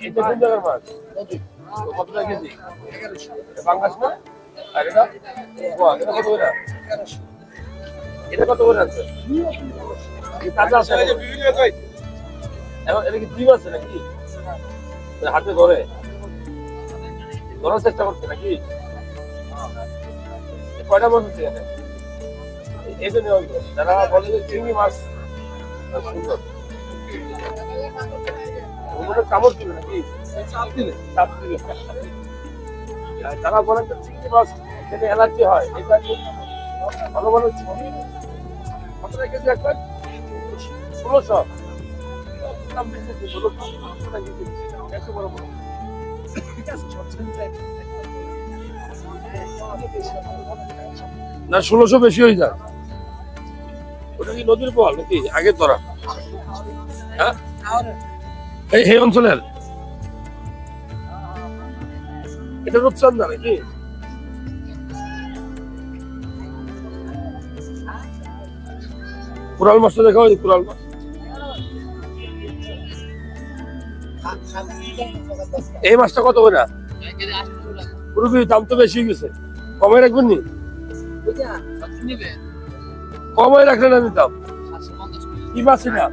এটা কোন জায়গার মাছ? কত টাকা কেজি? বাংলাদেশ না? আর এটা? বাহ, এটা কত করে? এটা কত করে আছে? তাজা আছে? এখন এটা কি ডিম আছে নাকি? হাতে ধরে ধরার চেষ্টা করছে নাকি? কয়টা মাছ আছে এখানে? এই জন্য যারা বলে যে চিংড়ি মাছ সুন্দর, ওগুলো কামড় দিবে নাকি? চাপ দিলে যারা বলেন যে চিংড়ি মাছ খেলে অ্যালার্জি হয়, এটা কি ভালো ভালো চিংড়ি কত টাকা কেজি একবার? 1600 দাম বেশি, 1600 টাকা কেজি। এত বড় বড় না, 1600 বেশি হয়ে যায়। ওটা কি নদীর বল নাকি আগে ধরা? হ্যাঁ, এই অঞ্চলের এটা রূপচান্দা নাকি? কোরাল মাছটা দেখা হয়, কোরাল মাছ। এই মাছটা কত করে? পুরোপুরি দাম তো বেশি গেছে, কমে রাখবেন নি? কমে রাখলেন আমি দাম। কি মাছ এটা?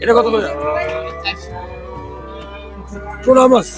এটা কত করে? চোরা মাছ।